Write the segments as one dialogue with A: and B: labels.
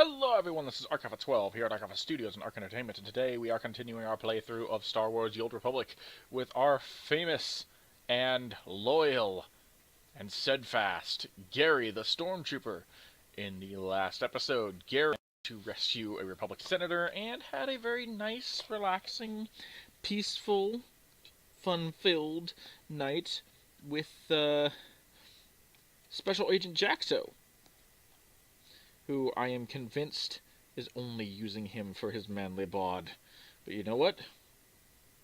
A: Hello everyone, this is Archive12 here at Archive Studios and Arc Entertainment, and today we are continuing our playthrough of Star Wars The Old Republic with our famous and loyal and steadfast Gary the Stormtrooper. In the last episode, Gary went to rescue a Republic senator and had a very nice, relaxing, peaceful, fun-filled night with Special Agent Jaxo, who I am convinced is only using him for his manly bod. But you know what?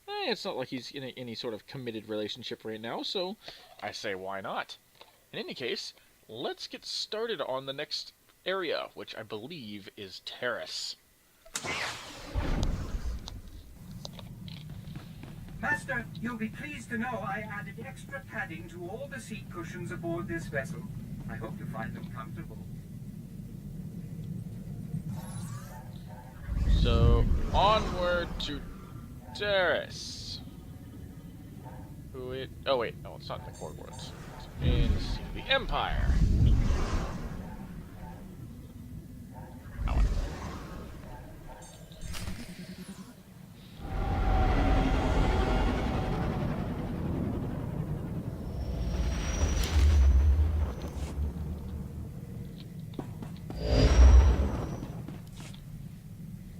A: It's not like he's in any sort of committed relationship right now, so I say why not? In any case, let's get started on the next area, which I believe is Taris.
B: Master, you'll be pleased to know I added extra padding to all the seat cushions aboard this vessel. I hope to find them comfortable.
A: So, onward to Taris. Oh wait, no, it's not in the Core Worlds. It's in the Empire. Oh,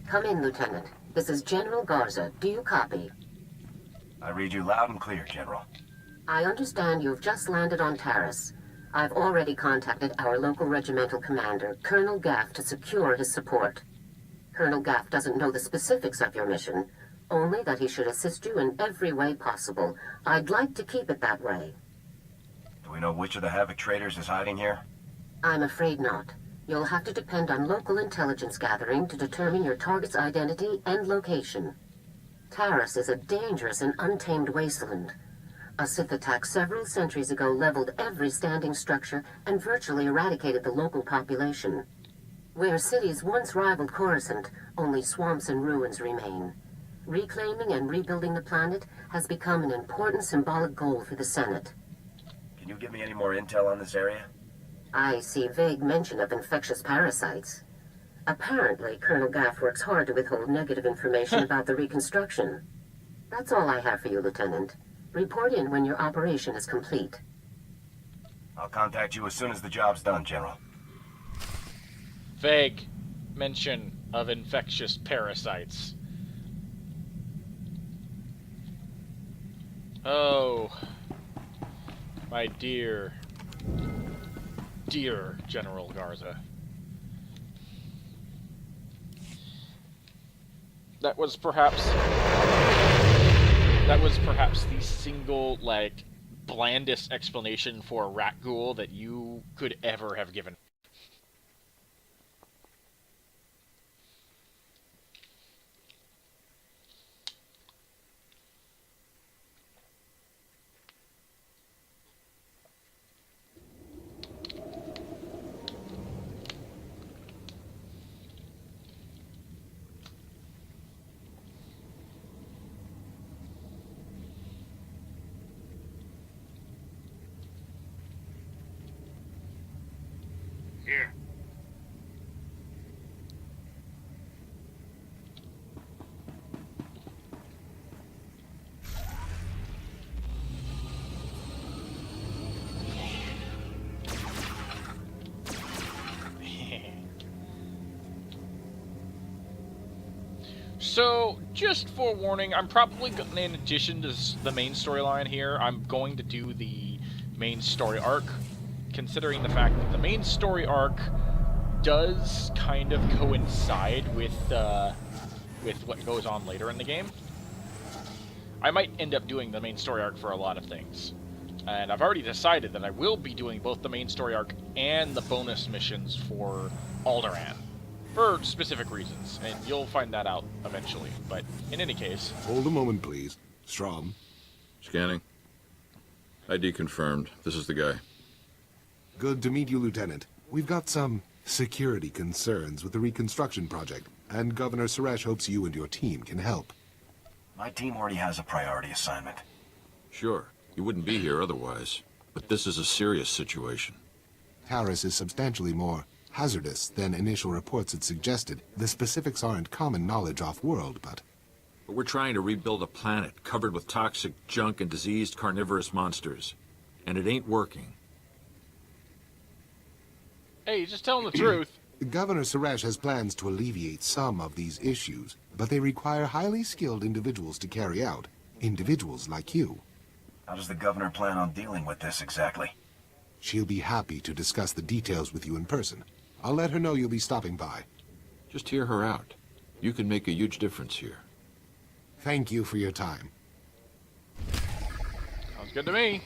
C: Come in, Lieutenant. This is General Garza. Do you copy?
D: I read you loud and clear, General.
C: I understand you've just landed on Taris. I've already contacted our local regimental commander, Colonel Gaff, to secure his support. Colonel Gaff doesn't know the specifics of your mission, only that he should assist you in every way possible. I'd like to keep it that way.
D: Do we know which of the Havoc traders is hiding here?
C: I'm afraid not. You'll have to depend on local intelligence gathering to determine your target's identity and location. Taris is a dangerous and untamed wasteland. A Sith attack several centuries ago leveled every standing structure and virtually eradicated the local population. Where cities once rivaled Coruscant, only swamps and ruins remain. Reclaiming and rebuilding the planet has become an important symbolic goal for the Senate.
D: Can you give me any more intel on this area?
C: I see vague mention of infectious parasites. Apparently, Colonel Gaff works hard to withhold negative information about the reconstruction. That's all I have for you, Lieutenant. Report in when your operation is complete.
D: I'll contact you as soon as the job's done, General.
A: vague mention of infectious parasites. Oh, my dear General Garza. That was perhaps the single, blandest explanation for a rat ghoul that you could ever have given.
B: Here.
A: So, just forewarning, I'm probably, in addition to the main storyline here, I'm going to do the main story arc, considering the fact that the main story arc does kind of coincide with what goes on later in the game. I might end up doing the main story arc for a lot of things. And I've already decided that I will be doing both the main story arc and the bonus missions for Alderaan. For specific reasons, and you'll find that out eventually. But in any case...
E: Hold a moment, please. Strom.
F: Scanning. ID confirmed. This is the guy.
E: Good to meet you, Lieutenant. We've got some security concerns with the reconstruction project, and Governor Suresh hopes you and your team can help.
D: My team already has a priority assignment.
F: Sure. You wouldn't be here otherwise. But this is a serious situation.
E: Taris is substantially more hazardous than initial reports had suggested. The specifics aren't common knowledge off-world, but...
G: But we're trying to rebuild a planet covered with toxic junk and diseased carnivorous monsters. And it ain't working.
A: Hey, you're just telling the truth.
E: Governor Suresh has plans to alleviate some of these issues, but they require highly skilled individuals to carry out. Individuals like you.
D: How does the governor plan on dealing with this exactly?
E: She'll be happy to discuss the details with you in person. I'll let her know you'll be stopping by.
F: Just hear her out. You can make a huge difference here.
E: Thank you for your time.
A: Sounds good to me.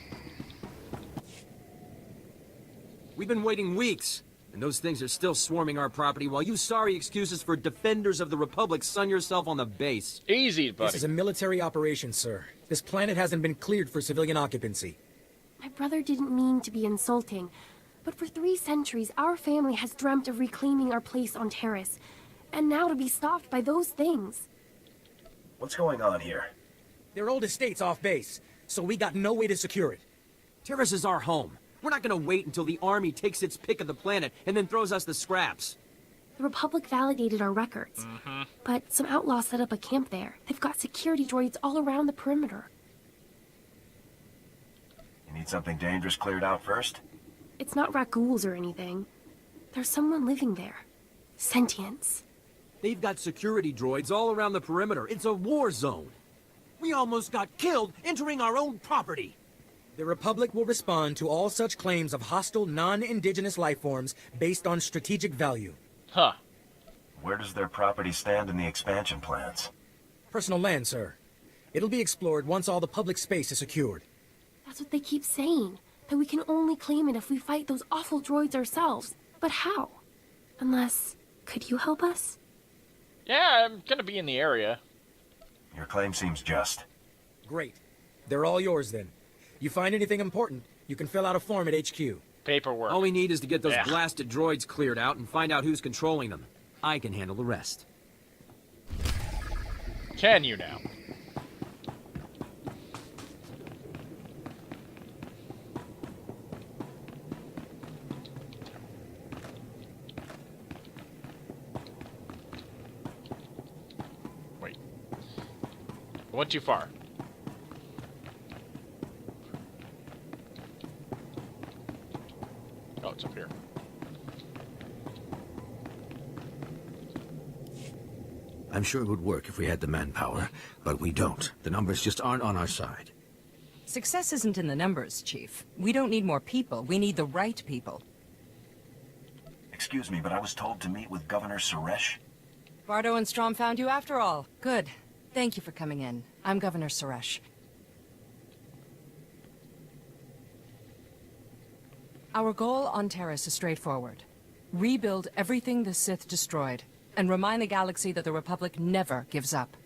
H: We've been waiting weeks, and those things are still swarming our property while you sorry excuses for defenders of the Republic sun yourself on the base.
A: Easy, buddy.
I: This is a military operation, sir. This planet hasn't been cleared for civilian occupancy.
J: My brother didn't mean to be insulting, but for 3 centuries, our family has dreamt of reclaiming our place on Taris, and now to be stopped by those things.
D: What's going on here?
I: They're old estates off base, so we got no way to secure it.
H: Taris is our home. We're not gonna wait until the army takes its pick of the planet and then throws us the scraps.
J: The Republic validated our records, but some outlaws set up a camp there. They've got security droids all around the perimeter.
D: You need something dangerous cleared out first?
J: It's not rat-ghouls or anything. There's someone living there. Sentience.
H: They've got security droids all around the perimeter. It's a war zone. We almost got killed entering our own property.
I: The Republic will respond to all such claims of hostile, non-indigenous life forms based on strategic value.
A: Huh.
D: Where does their property stand in the expansion plans?
I: Personal land, sir. It'll be explored once all the public space is secured.
J: That's what they keep saying. That we can only claim it if we fight those awful droids ourselves. But how? Unless... could you help us?
A: Yeah, I'm gonna be in the area.
D: Your claim seems just.
I: Great. They're all yours, then. You find anything important, you can fill out a form at HQ.
A: Paperwork.
H: All we need is to get those
A: Yeah.
H: blasted droids cleared out and find out who's controlling them. I can handle the rest.
A: Can you now? Wait. I went too far. Oh, it's up here.
K: I'm sure it would work if we had the manpower, but we don't. The numbers just aren't on our side.
L: Success isn't in the numbers, Chief. We don't need more people. We need the right people.
D: Excuse me, but I was told to meet with Governor Suresh.
L: Bardo and Strom found you after all. Good. Thank you for coming in. I'm Governor Suresh. Our goal on Taris is straightforward. Rebuild everything the Sith destroyed, and remind the galaxy that the Republic never gives up.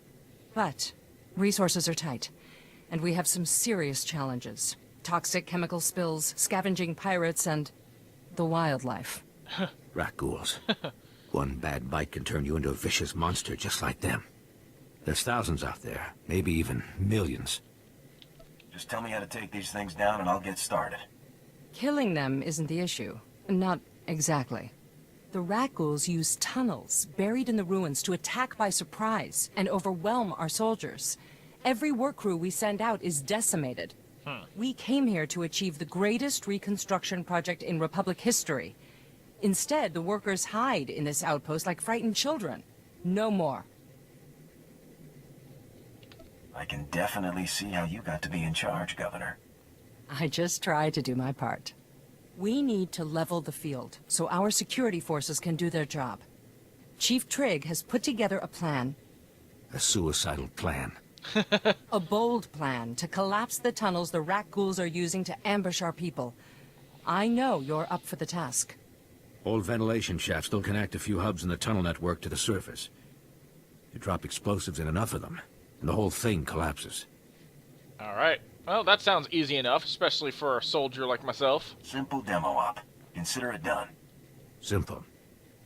L: But resources are tight, and we have some serious challenges. Toxic chemical spills, scavenging pirates, and the wildlife.
K: Rat ghouls. One bad bite can turn you into a vicious monster just like them. There's thousands out there, maybe even millions.
D: Just tell me how to take these things down and I'll get started.
L: Killing them isn't the issue. Not exactly. The rat ghouls use tunnels buried in the ruins to attack by surprise and overwhelm our soldiers. Every work crew we send out is decimated. We came here to achieve the greatest reconstruction project in Republic history. Instead, the workers hide in this outpost like frightened children. No more.
D: I can definitely see how you got to be in charge, Governor.
L: I just try to do my part. We need to level the field so our security forces can do their job. Chief Trigg has put together a plan.
K: A suicidal plan.
L: A bold plan to collapse the tunnels the rat ghouls are using to ambush our people. I know you're up for the task.
K: Old ventilation shafts still connect a few hubs in the tunnel network to the surface. You drop explosives in enough of them, and the whole thing collapses.
A: Alright. Well, that sounds easy enough, especially for a soldier like myself.
D: Simple demo op. Consider it done.
K: Simple.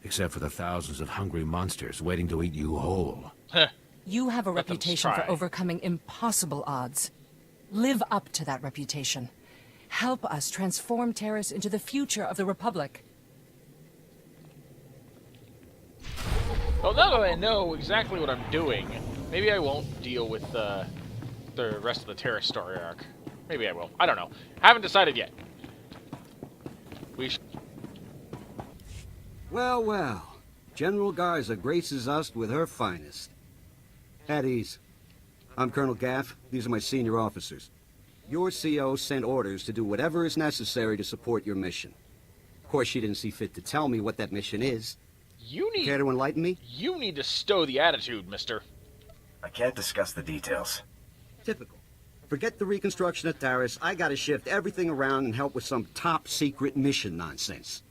K: Except for the thousands of hungry monsters waiting to eat you whole.
L: You have a
A: Let them
L: reputation for
A: try.
L: overcoming impossible odds. Live up to that reputation. Help us transform Taris into the future of the Republic.
A: now that I know exactly what I'm doing, maybe I won't deal with the rest of the Taris story arc. Maybe I will. I don't know. Haven't decided yet.
M: Well, well. General Garza graces us with her finest. At ease. I'm Colonel Gaff. These are my senior officers. Your CO sent orders to do whatever is necessary to support your mission. Of course, she didn't see fit to tell me what that mission is. Care to enlighten me?
A: You need to stow the attitude, mister.
D: I can't discuss the details.
M: Typical. Forget the reconstruction of Taris. I gotta shift everything around and help with some top-secret mission nonsense.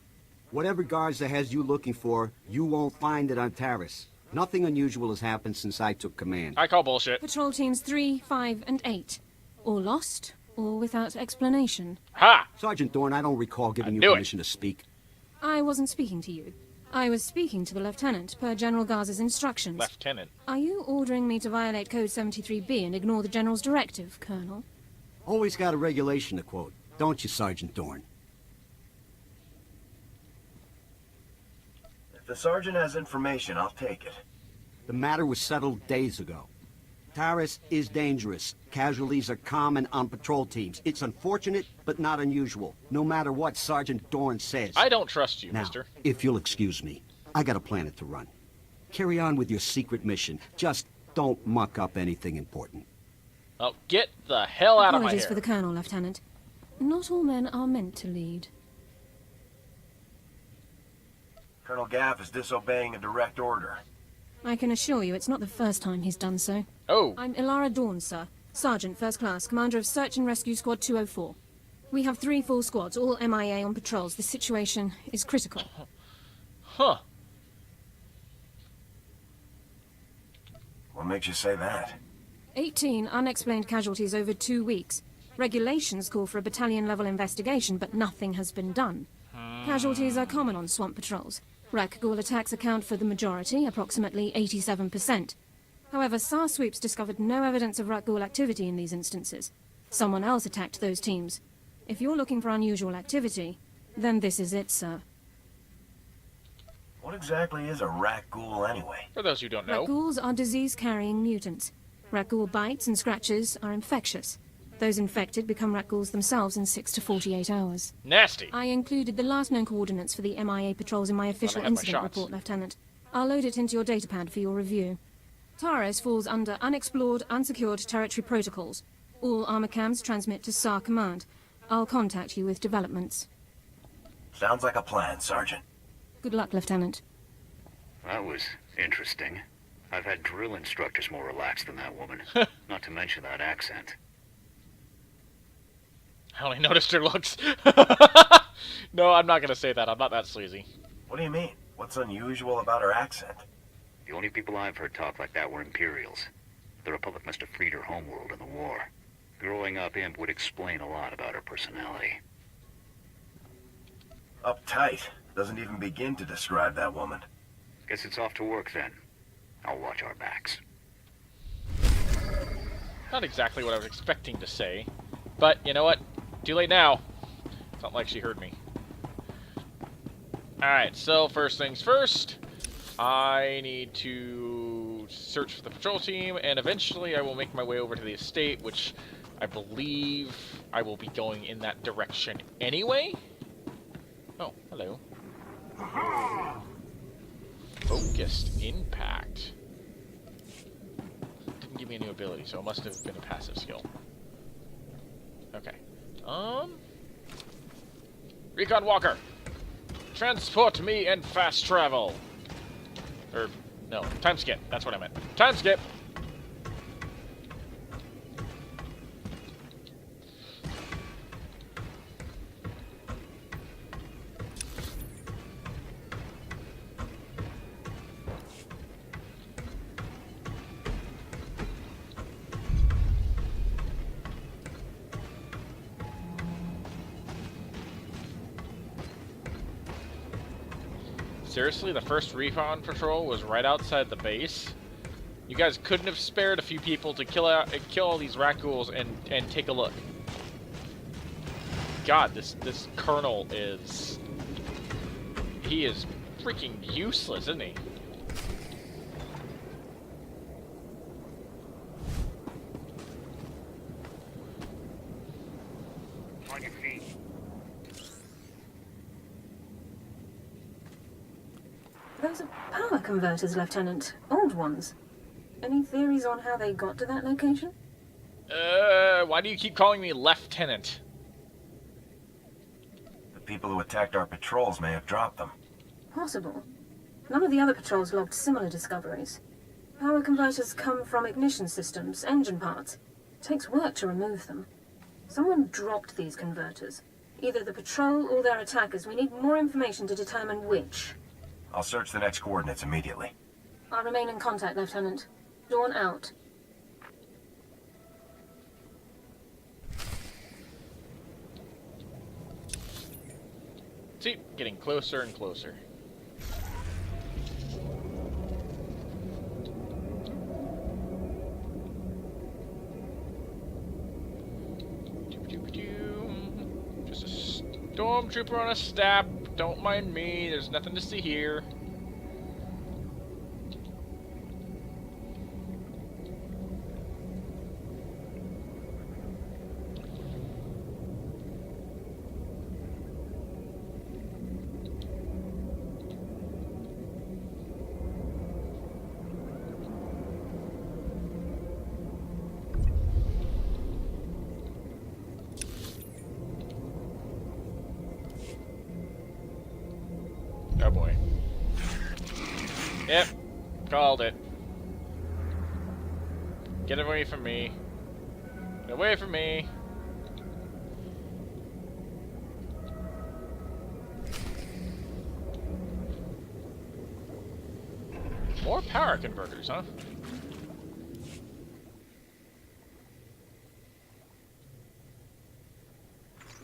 M: Whatever Garza has you looking for, you won't find it on Taris. Nothing unusual has happened since I took command.
A: I call bullshit.
N: Patrol teams 3, 5, and 8. All lost, or without explanation.
A: Ha!
M: Sergeant Dorne, I don't recall giving you permission to speak.
N: I wasn't speaking to you. I was speaking to the Lieutenant, per General Garza's instructions.
A: Lieutenant.
N: Are you ordering me to violate Code 73B and ignore the General's directive, Colonel?
M: Always got a regulation to quote, don't you, Sergeant Dorne?
D: If the sergeant has information, I'll take it.
M: The matter was settled days ago. Taris is dangerous. Casualties are common on patrol teams. It's unfortunate, but not unusual, no matter what Sergeant Dorne says.
A: I don't trust you,
M: now,
A: mister.
M: If you'll excuse me, I got a planet to run. Carry on with your secret mission. Just don't muck up anything important.
A: Oh, get the hell out of my
N: Apologies
A: hair.
N: for the Colonel, Lieutenant. Not all men are meant to lead.
D: Colonel Gaff is disobeying a direct order.
N: I can assure you it's not the first time he's done so.
A: Oh.
N: I'm Elara Dorne, sir. Sergeant, First Class, Commander of Search and Rescue Squad 204. We have 3 full squads, all MIA on patrols. The situation is critical.
A: Huh.
D: What makes you say that?
N: 18 unexplained casualties over 2 weeks. Regulations call for a battalion-level investigation, but nothing has been done. Casualties are common on swamp patrols. Rakghoul attacks account for the majority, approximately 87%. However, SAR sweeps discovered no evidence of Rakghoul activity in these instances. Someone else attacked those teams. If you're looking for unusual activity, then this is it, sir.
D: What exactly is a Rakghoul anyway?
A: For those who don't know.
N: Rakghouls are disease-carrying mutants. Rakghoul bites and scratches are infectious. Those infected become Rakghouls themselves in 6 to 48 hours.
A: Nasty.
N: I included the last known coordinates for the MIA patrols in my official incident report, Lieutenant. I'll load it into your datapad for your review. Taris falls under Unexplored, Unsecured Territory Protocols. All armor cams transmit to SAR Command. I'll contact you with developments.
D: Sounds like a plan, Sergeant.
N: Good luck, Lieutenant.
K: That was interesting. I've had drill instructors more relaxed than that woman. Not to mention that accent.
A: I only noticed her looks. No, I'm not going to say that. I'm not that sleazy.
D: What do you mean? What's unusual about her accent?
K: The only people I've heard talk like that were Imperials. The Republic must have freed her homeworld in the war. Growing up, Imp would explain a lot about her personality.
D: Uptight. Doesn't even begin to describe that woman.
K: Guess it's off to work then. I'll watch our backs.
A: Not exactly what I was expecting to say. But, you know what? Too late now. It's not like she heard me. Alright, so first things first. I need to search for the patrol team, and eventually I will make my way over to the estate, which I believe I will be going in that direction anyway. Oh, hello. Focused impact. Didn't give me a new ability, so it must have been a passive skill. Okay. Recon Walker! Transport me and fast travel! No, time skip. That's what I meant. Time skip! Seriously, the first recon patrol was right outside the base. You guys couldn't have spared a few people to kill all these Rakghouls and take a look. God, this colonel is... he is freaking useless, isn't he?
N: Those are power converters, Lieutenant. Old ones. Any theories on how they got to that location?
A: Why do you keep calling me Lieutenant?
D: The people who attacked our patrols may have dropped them.
N: Possible. None of the other patrols logged similar discoveries. Power converters come from ignition systems, engine parts. It takes work to remove them. Someone dropped these converters. Either the patrol or their attackers. We need more information to determine which.
D: I'll search the next coordinates immediately.
N: I'll remain in contact, Lieutenant. Dawn out.
A: See, getting closer and closer. Just a stormtrooper on a step. Don't mind me. There's nothing to see here. Oh boy. Yep. Called it. Get away from me. Get away from me. More power converters, huh?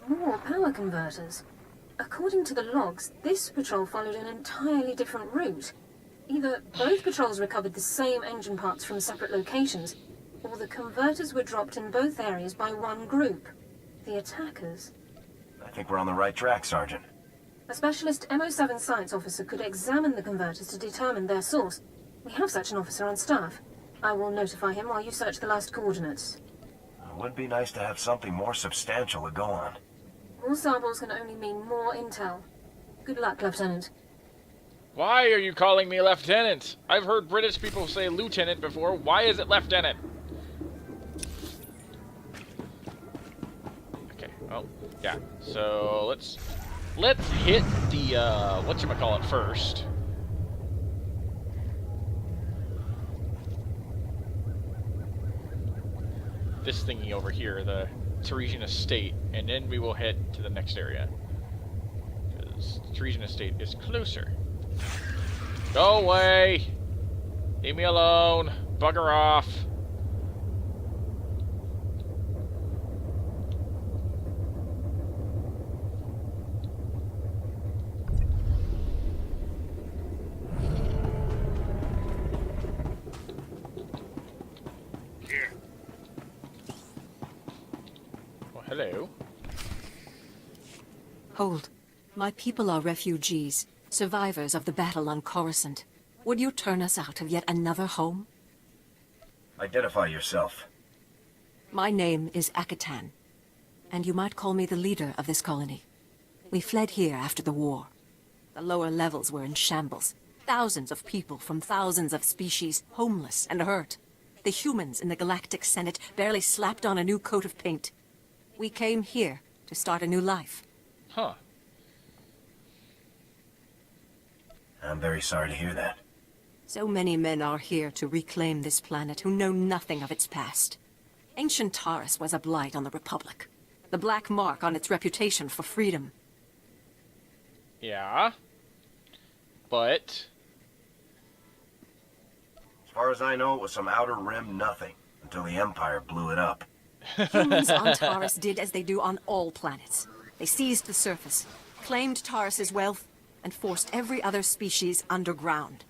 N: More power converters. According to the logs, this patrol followed an entirely different route. Either both patrols recovered the same engine parts from separate locations, or the converters were dropped in both areas by one group. The attackers.
D: I think we're on the right track, Sergeant.
N: A specialist MO7 science officer could examine the converters to determine their source. We have such an officer on staff. I will notify him while you search the last coordinates.
D: It would be nice to have something more substantial to go on.
N: More samples can only mean more intel. Good luck, Lieutenant.
A: Why are you calling me Lieutenant? I've heard British people say Lieutenant before. Why is it Lieutenant? Okay, well, yeah. So let's hit the whatchamacallit first. This thingy over here, the Tarisian Estate, and then we will head to the next area. Because Tarisian Estate is closer. Go away! Leave me alone! Bugger off! Hello.
L: Hold. My people are refugees, survivors of the battle on Coruscant. Would you turn us out of yet another home?
D: Identify yourself.
L: My name is Akatan, and you might call me the leader of this colony. We fled here after the war. The lower levels were in shambles. Thousands of people from thousands of species, homeless and hurt. The humans in the Galactic Senate barely slapped on a new coat of paint. We came here to start a new life.
A: Huh.
D: I'm very sorry to hear that.
L: So many men are here to reclaim this planet who know nothing of its past. Ancient Taris was a blight on the Republic. The black mark on its reputation for freedom.
A: Yeah. But...
D: as far as I know, it was some outer rim nothing, until the Empire blew it up.
L: Humans on Taris did as they do on all planets. They seized the surface, claimed Taris's wealth, and forced every other species underground.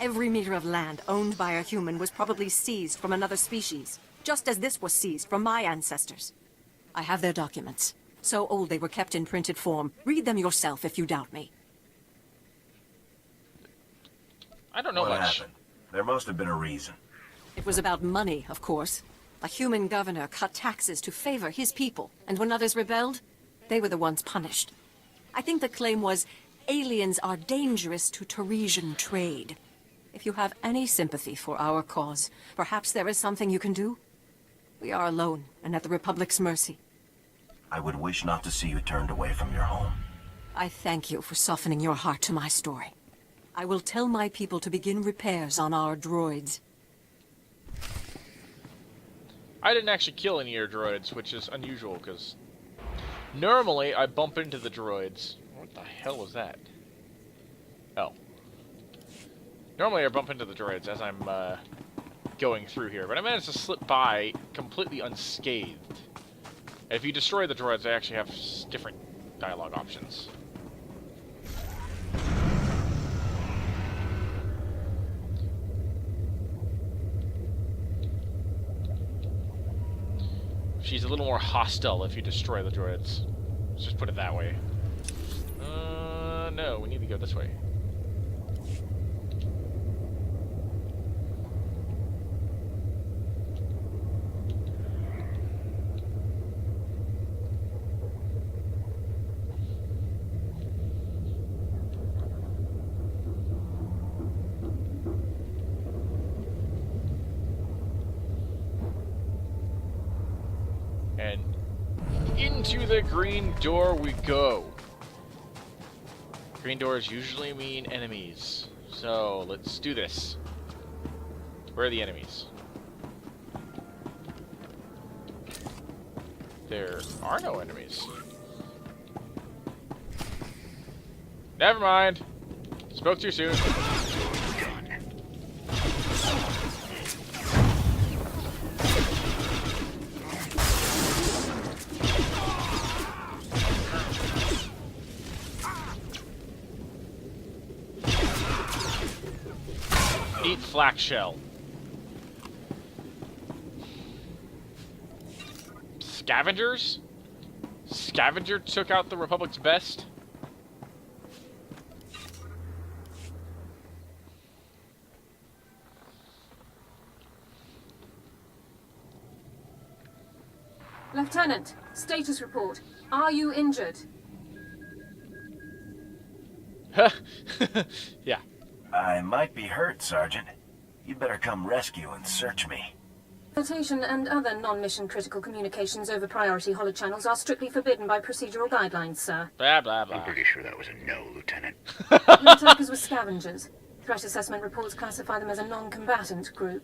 L: Every meter of land owned by a human was probably seized from another species, just as this was seized from my ancestors. I have their documents. So old they were kept in printed form. Read them yourself if you doubt me.
A: I don't know
D: what
A: much.
D: happened? There must have been a reason.
L: It was about money, of course. A human governor cut taxes to favor his people, and when others rebelled, they were the ones punished. I think the claim was
O: aliens are dangerous to Tarisian trade. If you have any sympathy for our cause, perhaps there is something you can do? We are alone and at the Republic's mercy.
D: I would wish not to see you turned away from your home.
O: I thank you for softening your heart to my story. I will tell my people to begin repairs on our droids.
A: I didn't actually kill any of your droids, which is unusual, because normally I bump into the droids. What the hell was that? Oh. Normally I bump into the droids as I'm going through here, but I managed to slip by completely unscathed. If you destroy the droids, they actually have different dialogue options. She's a little more hostile if you destroy the droids. Let's just put it that way. No, we need to go this way. And into the green door we go. Green doors usually mean enemies. So let's do this. Where are the enemies? There are no enemies. Never mind. Spoke too soon. Eat flak shell. Scavengers? Scavenger took out the Republic's best?
N: Lieutenant, status report. Are you injured?
A: Yeah.
D: I might be hurt, Sergeant. You'd better come rescue and search me.
N: Flotation and other non-mission critical communications over priority holochannels are strictly forbidden by procedural guidelines, sir.
A: Blah, blah, blah.
K: I'm pretty sure that was a no, Lieutenant.
N: The attackers were scavengers. Threat assessment reports classify them as a non-combatant group.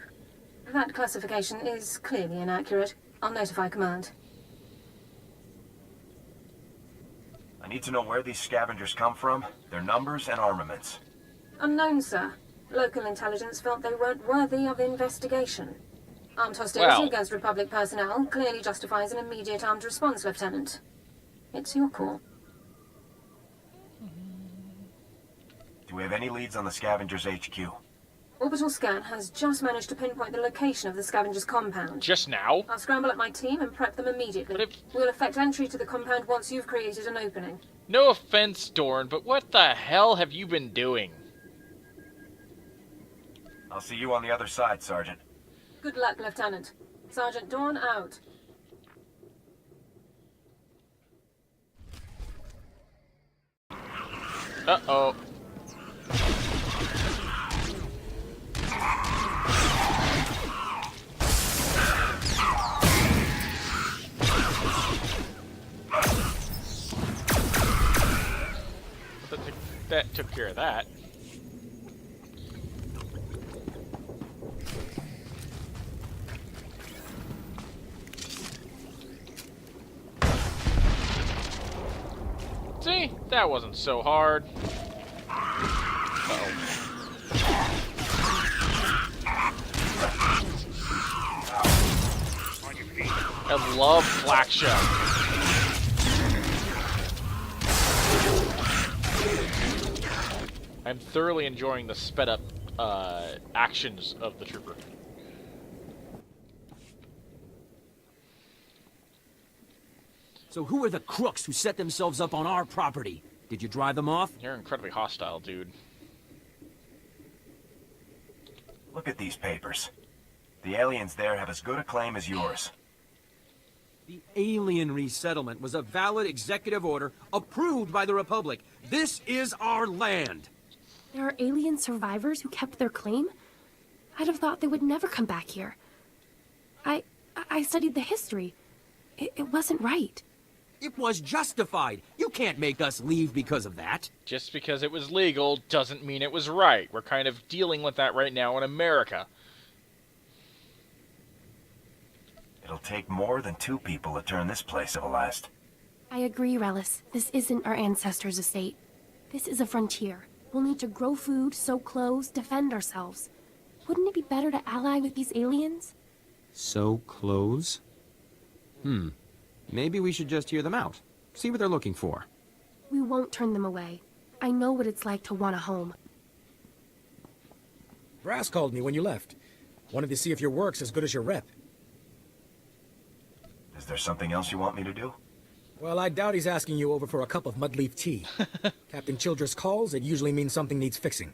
N: That classification is clearly inaccurate. I'll notify command.
D: I need to know where these scavengers come from, their numbers and armaments.
N: Unknown, sir. Local intelligence felt they weren't worthy of investigation. Armed hostility against Republic personnel clearly justifies an immediate armed response, Lieutenant. It's your call.
D: Do we have any leads on the scavengers' HQ?
N: Orbital scan has just managed to pinpoint the location of the scavengers' compound.
A: Just now?
N: I'll scramble up my team and prep them immediately. We'll effect entry to the compound once you've created an opening.
A: No offense, Dorne, but what the hell have you been doing?
D: I'll see you on the other side, Sergeant.
N: Good luck, Lieutenant. Sergeant Dorne out.
A: Uh-oh. That took care of that. See? That wasn't so hard. Uh-oh. I love flak shell. I'm thoroughly enjoying the sped up actions of the trooper.
H: So who are the crooks who set themselves up on our property? Did you drive them off?
A: You're incredibly hostile, dude.
D: Look at these papers. The aliens there have as good a claim as yours.
H: The alien resettlement was a valid executive order approved by the Republic. This is our land.
J: There are alien survivors who kept their claim? I'd have thought they would never come back here. I studied the history. It wasn't right.
H: It was justified. You can't make us leave because of that.
A: Just because it was legal doesn't mean it was right. We're kind of dealing with that right now in America.
D: It'll take more than 2 people to turn this place civilized.
J: I agree, Relis. This isn't our ancestors' estate. This is a frontier. We'll need to grow food, sew clothes, defend ourselves. Wouldn't it be better to ally with these aliens?
H: Sew clothes? Maybe we should just hear them out. See what they're looking for.
J: We won't turn them away. I know what it's like to want a home.
I: Brass called me when you left. Wanted to see if your work's as good as your rep.
D: Is there something else you want me to do?
I: Well, I doubt he's asking you over for a cup of mudleaf tea. Captain Childress calls, it usually means something needs fixing.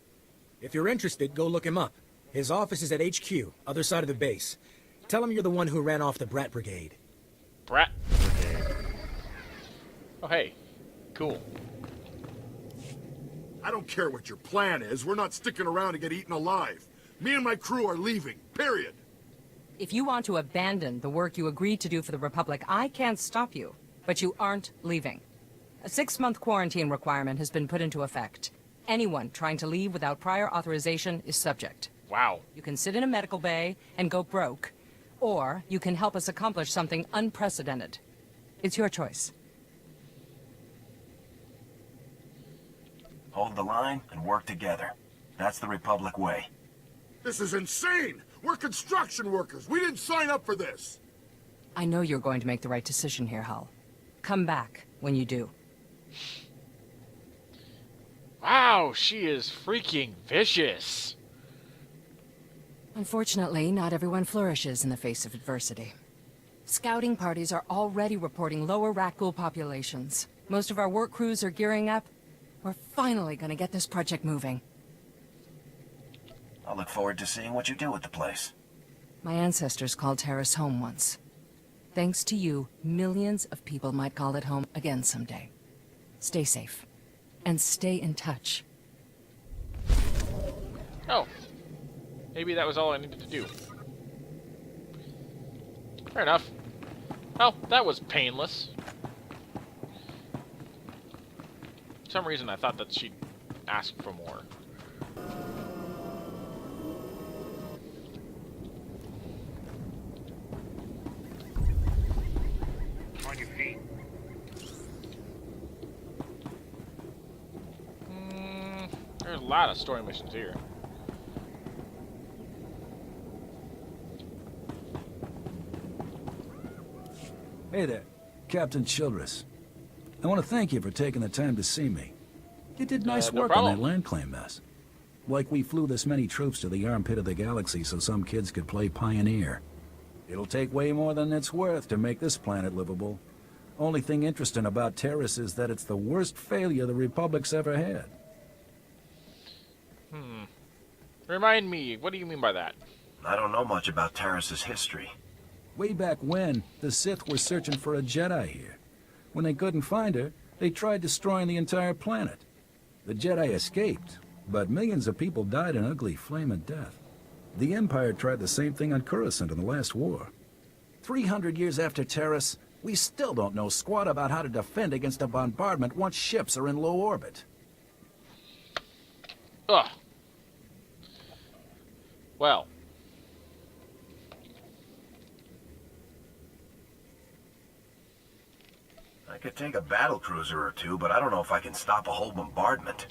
I: If you're interested, go look him up. His office is at HQ, other side of the base. Tell him you're the one who ran off the Brat Brigade.
A: Brat Brigade. Oh, hey. Cool.
P: I don't care what your plan is. We're not sticking around to get eaten alive. Me and my crew are leaving, period.
L: If you want to abandon the work you agreed to do for the Republic, I can't stop you. But you aren't leaving. A 6-month quarantine requirement has been put into effect. Anyone trying to leave without prior authorization is subject.
A: Wow.
L: You can sit in a medical bay and go broke, or you can help us accomplish something unprecedented. It's your choice.
D: Hold the line and work together. That's the Republic way.
P: This is insane! We're construction workers! We didn't sign up for this!
L: I know you're going to make the right decision here, Hull. Come back when you do.
A: Wow, she is freaking vicious.
L: Unfortunately, not everyone flourishes in the face of adversity. Scouting parties are already reporting lower Rakghoul populations. Most of our work crews are gearing up. We're finally going to get this project moving.
D: I look forward to seeing what you do with the place.
L: My ancestors called Taris home once. Thanks to you, millions of people might call it home again someday. Stay safe. And stay in touch.
A: Oh. Maybe that was all I needed to do. Fair enough. Well, that was painless. For some reason I thought that she'd ask for more.
B: On your feet.
A: There's a lot of story missions here.
Q: Hey there, Captain Childress. I want to thank you for taking the time to see me. You did nice
A: No
Q: work on
A: problem.
Q: that land claim mess. Like we flew this many troops to the armpit of the galaxy so some kids could play pioneer. It'll take way more than it's worth to make this planet livable. Only thing interesting about Taris is that it's the worst failure the Republic's ever had.
A: Remind me, what do you mean by that?
D: I don't know much about Taris's history.
Q: Way back when, the Sith were searching for a Jedi here. When they couldn't find her, they tried destroying the entire planet. The Jedi escaped, but millions of people died an ugly flaming death. The Empire tried the same thing on Coruscant in the last war. 300 years after Taris, we still don't know squat about how to defend against a bombardment once ships are in low orbit.
A: Ugh. Well.
D: I could take a battle cruiser or two, but I don't know if I can stop a whole bombardment.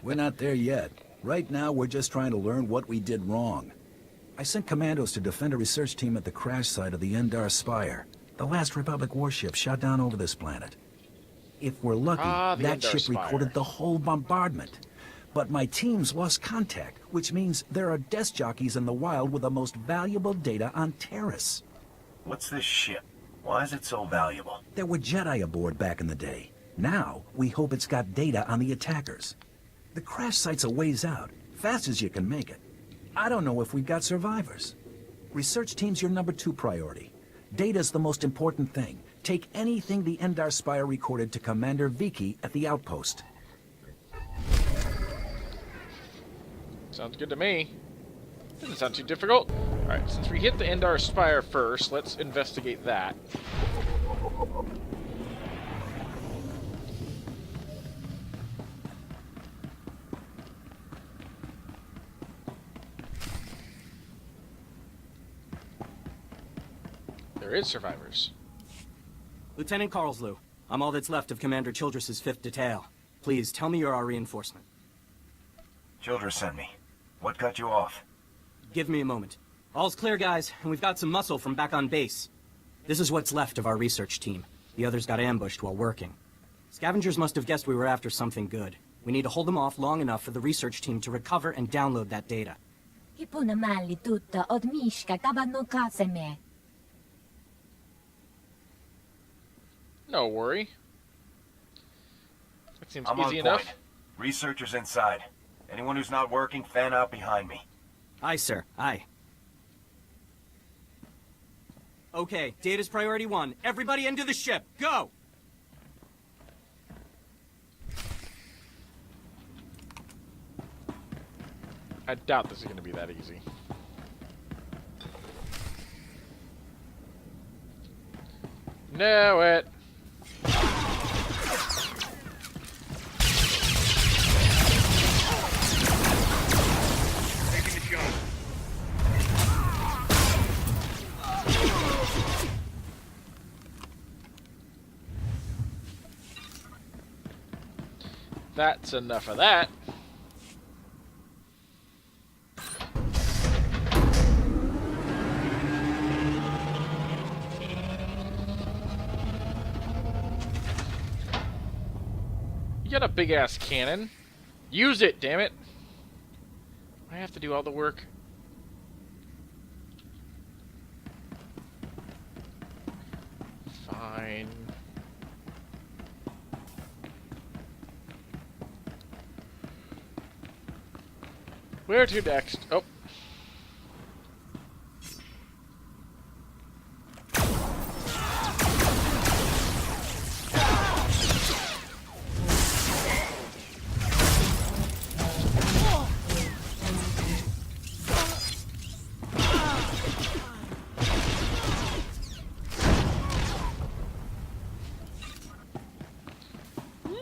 Q: We're not there yet. Right now, we're just trying to learn what we did wrong. I sent commandos to defend a research team at the crash site of the Endar Spire, the last Republic warship shot down over this planet. If we're lucky,
A: the
Q: that
A: Endar
Q: ship
A: Spire.
Q: recorded the whole bombardment. But my team's lost contact, which means there are desk jockeys in the wild with the most valuable data on Taris.
D: What's this ship? Why is it so valuable?
Q: There were Jedi aboard back in the day. Now, we hope it's got data on the attackers. The crash site's a ways out, fast as you can make it. I don't know if we've got survivors. Research team's your #2 priority. Data's the most important thing. Take anything the Endar Spire recorded to Commander Viki at the outpost.
A: Sounds good to me. Didn't sound too difficult. Alright, since we hit the Endar Spire first, let's investigate that. There is survivors.
R: Lieutenant Carlslew, I'm all that's left of Commander Childress's 5th Detail. Please, tell me you're our reinforcement.
D: Childress sent me. What cut you off?
R: Give me a moment. All's clear, guys, and we've got some muscle from back on base. This is what's left of our research team. The others got ambushed while working. Scavengers must have guessed we were after something good. We need to hold them off long enough for the research team to recover and download that data.
A: No worry. That seems
D: I'm
A: easy
D: on
A: enough.
D: point. Researchers inside. Anyone who's not working, fan out behind me.
R: Aye, sir. Aye. Okay, data's priority 1. Everybody into the ship. Go!
A: I doubt this is going to be that easy. Know it.
P: Taking the shot.
A: That's enough of that. You got a big-ass cannon. Use it, damn it. I have to do all the work. Fine. Where to next? Oh.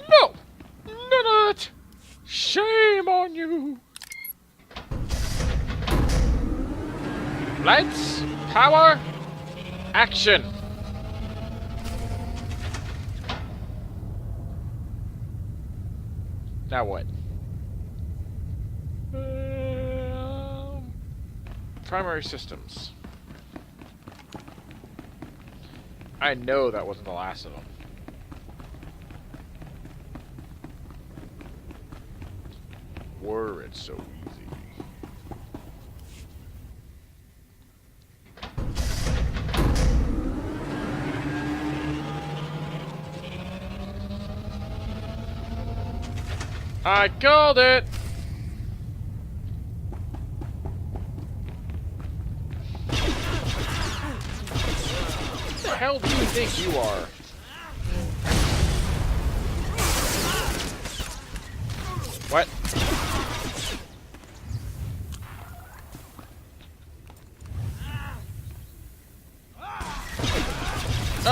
A: No! None of it! Shame on you! Lights, power, action! Now what? Primary systems. I know that wasn't the last of them. Were it so easy. I called it! Who the hell do you think you are? What?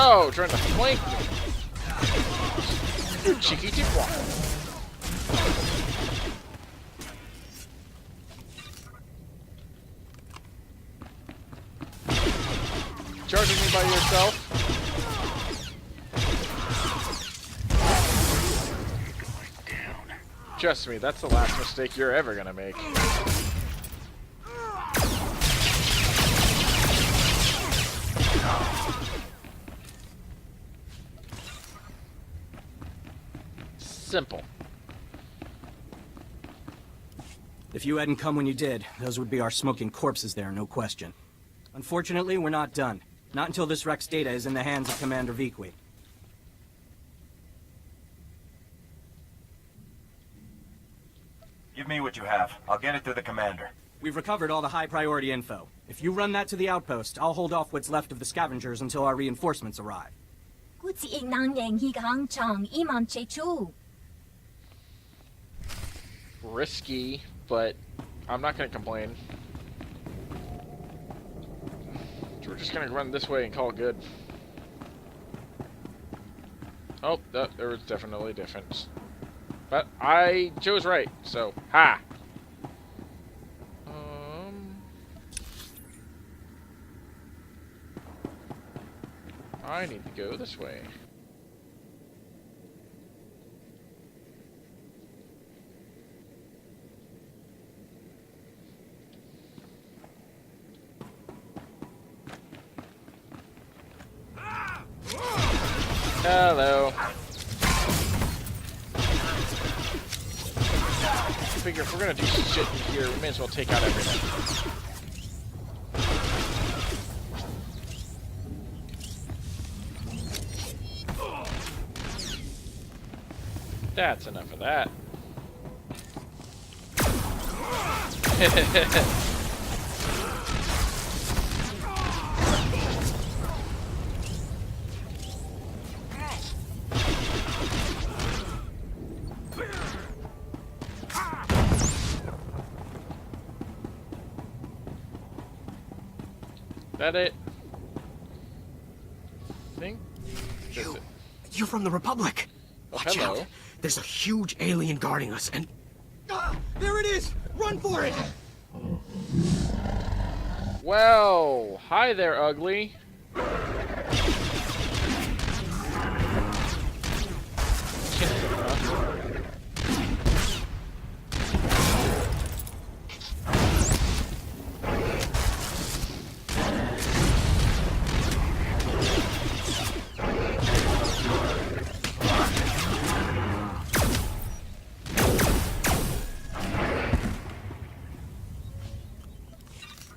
A: Oh, trying to flank me. You cheeky dickwad. Charging me by yourself? Trust me, that's the last mistake you're ever gonna make. Simple.
R: If you hadn't come when you did, those would be our smoking corpses there, no question. Unfortunately, we're not done. Not until this Rex data is in the hands of Commander Vikwi.
D: Give me what you have. I'll get it to the commander.
R: We've recovered all the high-priority info. If you run that to the outpost, I'll hold off what's left of the scavengers until our reinforcements arrive.
A: Risky, but I'm not gonna complain. We're just gonna run this way and call it good. Oh, there was definitely a difference. But Joe was right, so, ha! I need to go this way. Hello. I figure if we're gonna do shit in here, we may as well take out everything. That's enough of that. That it? Think?
H: You're from the Republic. Watch out. There's a huge alien guarding us, and... there it is! Run for it!
A: Well, hi there, ugly.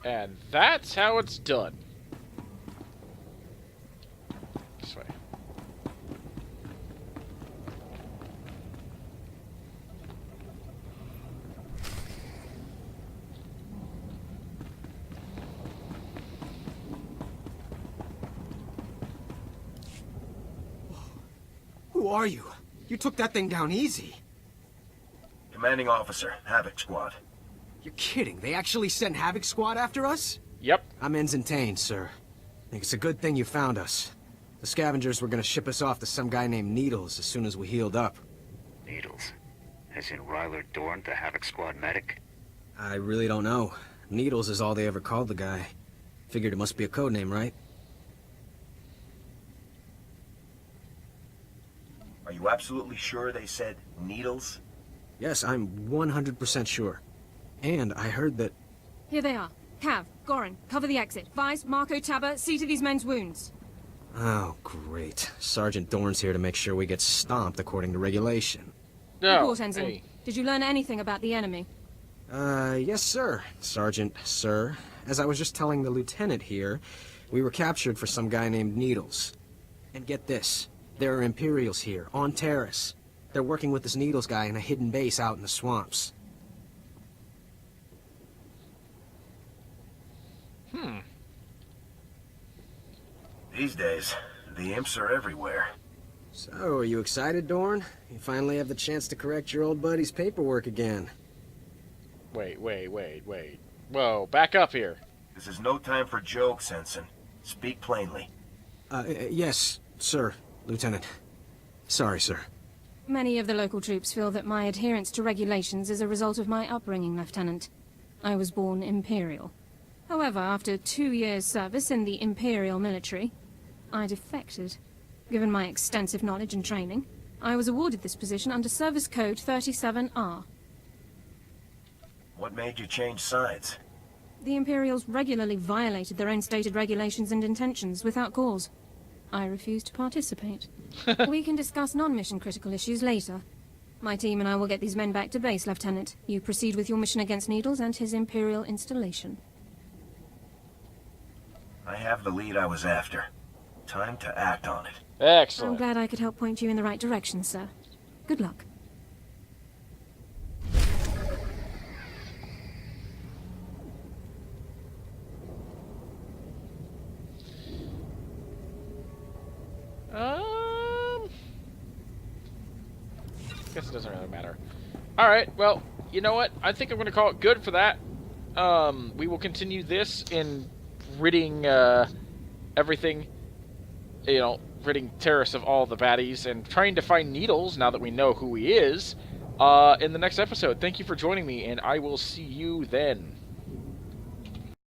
A: And that's how it's done. This way.
H: Who are you? You took that thing down easy.
D: Commanding Officer, Havoc Squad.
H: You're kidding. They actually sent Havoc Squad after us?
A: Yep.
H: I'm Ensign Tane, sir. I think it's a good thing you found us. The scavengers were gonna ship us off to some guy named Needles as soon as we healed up.
S: Needles? As in Elara Dorne, the Havoc Squad medic?
H: I really don't know. Needles is all they ever called the guy. Figured it must be a code name, right?
D: Are you absolutely sure they said Needles?
H: Yes, I'm 100% sure. And I heard that...
N: Here they are. Cav, Goran, cover the exit. Vice, Marco, Tabba, see to these men's wounds.
H: Oh, great. Sergeant Dorne's here to make sure we get stomped according to regulation.
N: Report, Ensign. Hey. Did you learn anything about the enemy?
H: Yes, sir. Sergeant, sir. As I was just telling the lieutenant here, we were captured for some guy named Needles. And get this. There are Imperials here, on Taris. They're working with this Needles guy in a hidden base out in the swamps.
D: These days, the imps are everywhere.
H: So, are you excited, Dorne? You finally have the chance to correct your old buddy's paperwork again.
A: Wait. Whoa, back up here.
D: This is no time for jokes, Ensign. Speak plainly.
H: Yes, sir, Lieutenant. Sorry, sir.
N: Many of the local troops feel that my adherence to regulations is a result of my upbringing, Lieutenant. I was born Imperial. However, after 2 years' service in the Imperial military, I defected. Given my extensive knowledge and training, I was awarded this position under Service Code 37R.
D: What made you change sides?
N: The Imperials regularly violated their own stated regulations and intentions without cause. I refused to participate. We can discuss non-mission critical issues later. My team and I will get these men back to base, Lieutenant. You proceed with your mission against Needles and his Imperial installation.
D: I have the lead I was after. Time to act on it.
A: Excellent.
N: I'm glad I could help point you in the right direction, sir. Good luck.
A: guess it doesn't really matter. Alright, well, you know what? I think I'm going to call it good for that. We will continue this in ridding everything, you know, ridding Taris of all the baddies and trying to find Needles, now that we know who he is, in the next episode. Thank you for joining me, and I will see you then.